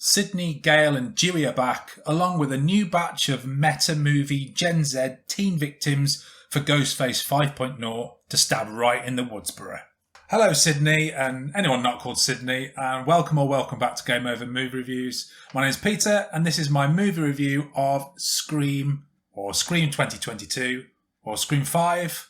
Sydney, Gale and Dewey are back, along with a new batch of meta-movie Gen Z teen victims for Ghostface 5.0 to stab right in the Woodsboro. Hello Sydney, and anyone not called Sydney, and welcome back to Game Over Movie Reviews. My name is Peter, and this is my movie review of Scream, or Scream 2022, or Scream 5,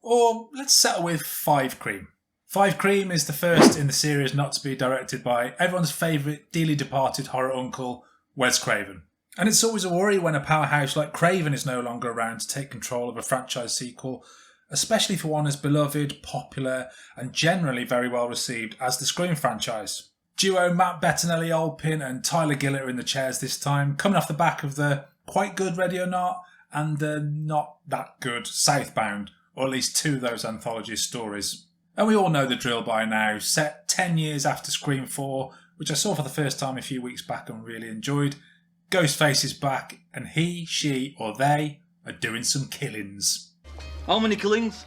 or let's settle with 5 Cream. 5 Cream is the first in the series not to be directed by everyone's favourite dearly departed horror uncle, Wes Craven. And it's always a worry when a powerhouse like Craven is no longer around to take control of a franchise sequel, especially for one as beloved, popular, and generally very well received as the Scream franchise. Duo Matt Bettinelli-Olpin and Tyler Gillett are in the chairs this time, coming off the back of the quite good Ready or Not and the not that good Southbound, or at least 2 of those anthology stories. And we all know the drill by now, set 10 years after Scream 4, which I saw for the first time a few weeks back and really enjoyed. Ghostface is back, and he, she, or they are doing some killings. How many killings?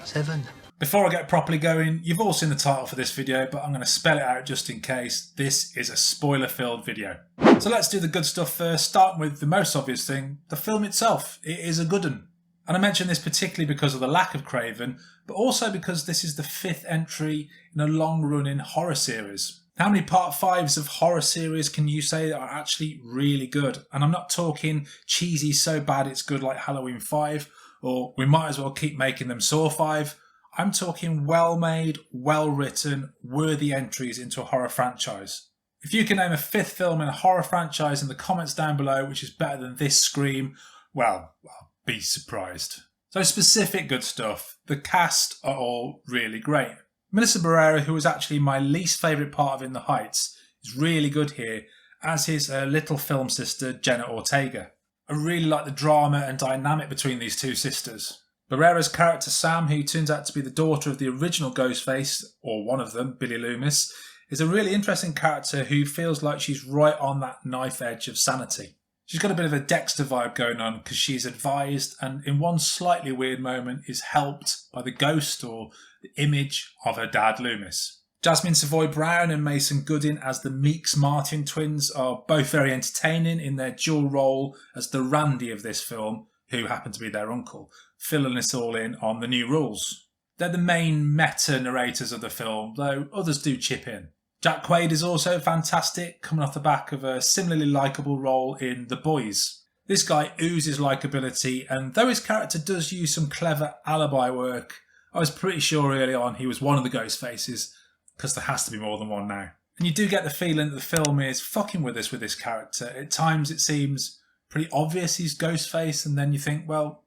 7. Before I get properly going, you've all seen the title for this video, but I'm going to spell it out just in case. This is a spoiler-filled video. So let's do the good stuff first, starting with the most obvious thing, the film itself. It is a good one. And I mention this particularly because of the lack of Craven, but also because this is the 5th entry in a long-running horror series. How many part 5s of horror series can you say are actually really good? And I'm not talking cheesy so bad it's good like Halloween 5, or we might as well keep making them Saw 5. I'm talking well-made, well-written, worthy entries into a horror franchise. If you can name a 5th film in a horror franchise in the comments down below which is better than this Scream, well, be surprised. So specific good stuff. The cast are all really great. Melissa Barrera, who was actually my least favourite part of In the Heights, is really good here, as is her little film sister Jenna Ortega. I really like the drama and dynamic between these 2 sisters. Barrera's character Sam, who turns out to be the daughter of the original Ghostface, or one of them, Billy Loomis, is a really interesting character who feels like she's right on that knife edge of sanity. She's got a bit of a Dexter vibe going on because she's advised and in one slightly weird moment is helped by the ghost or the image of her dad Loomis. Jasmine Savoy Brown and Mason Goodin as the Meeks Martin twins are both very entertaining in their dual role as the Randy of this film, who happen to be their uncle, filling us all in on the new rules. They're the main meta narrators of the film, though others do chip in. Jack Quaid is also fantastic, coming off the back of a similarly likeable role in The Boys. This guy oozes likeability, and though his character does use some clever alibi work, I was pretty sure early on he was one of the Ghostfaces, because there has to be more than one now. And you do get the feeling that the film is fucking with us with this character. At times it seems pretty obvious he's Ghostface, and then you think, well,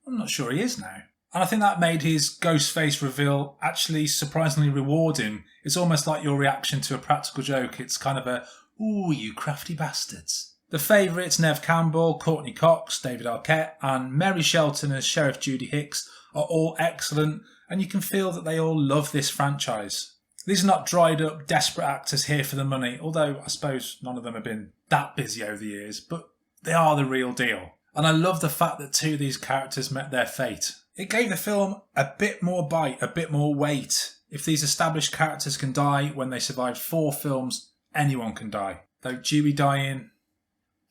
I'm not sure he is now. And I think that made his Ghostface reveal actually surprisingly rewarding. It's almost like your reaction to a practical joke. It's kind of a, ooh, you crafty bastards. The favourites, Nev Campbell, Courtney Cox, David Arquette, and Mary Shelton as Sheriff Judy Hicks are all excellent, and you can feel that they all love this franchise. These are not dried up, desperate actors here for the money, although I suppose none of them have been that busy over the years, but they are the real deal. And I love the fact that 2 of these characters met their fate. It gave the film a bit more bite, a bit more weight. If these established characters can die when they survived 4 films, anyone can die. Though Dewey dying,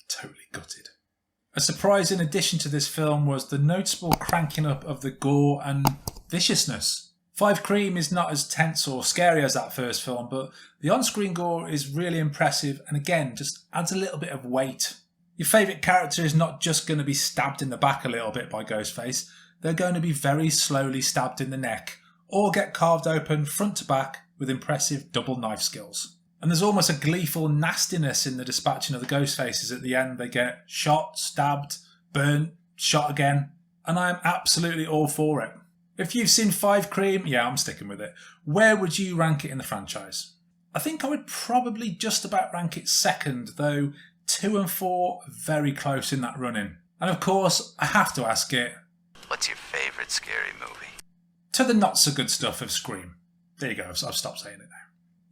totally gutted. A surprising addition to this film was the noticeable cranking up of the gore and viciousness. 5 Cream is not as tense or scary as that first film, but the on-screen gore is really impressive and again just adds a little bit of weight. Your favourite character is not just going to be stabbed in the back a little bit by Ghostface. They're going to be very slowly stabbed in the neck, or get carved open front to back with impressive double knife skills. And there's almost a gleeful nastiness in the dispatching of the Ghostfaces at the end. They get shot, stabbed, burnt, shot again, and I am absolutely all for it. If you've seen 5 Cream, yeah, I'm sticking with it. Where would you rank it in the franchise? I think I would probably just about rank it second, though 2 and 4 are very close in that running. And of course, I have to ask it, What's your favourite scary movie? to the not-so-good stuff of Scream. There you go, I've stopped saying it now.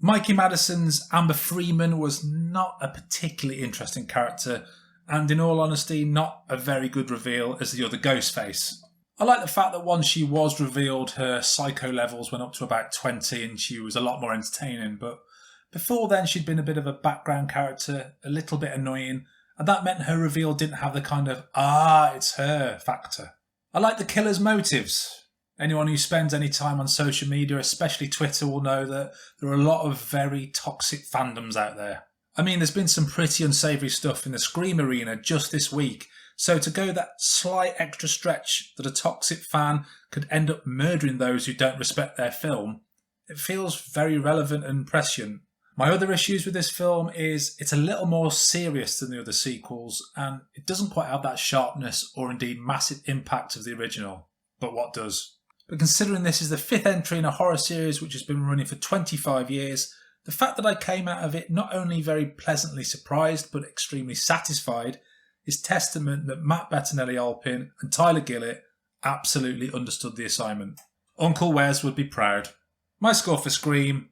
Mikey Madison's Amber Freeman was not a particularly interesting character, and in all honesty, not a very good reveal as the other Ghostface. I like the fact that once she was revealed, her psycho levels went up to about 20 and she was a lot more entertaining, but Before then, she'd been a bit of a background character, a little bit annoying, and that meant her reveal didn't have the kind of, it's her factor. I like the killer's motives. Anyone who spends any time on social media, especially Twitter, will know that there are a lot of very toxic fandoms out there. I mean, there's been some pretty unsavoury stuff in the Scream arena just this week, so to go that slight extra stretch that a toxic fan could end up murdering those who don't respect their film, it feels very relevant and prescient. My other issues with this film is it's a little more serious than the other sequels, and it doesn't quite have that sharpness or indeed massive impact of the original. But what does? But considering this is the 5th entry in a horror series which has been running for 25 years, the fact that I came out of it not only very pleasantly surprised but extremely satisfied is testament that Matt Bettinelli-Olpin and Tyler Gillett absolutely understood the assignment. Uncle Wes would be proud. My score for Scream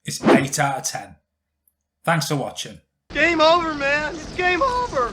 is 8 out of 10. Thanks for watching. Game over, man. It's game over.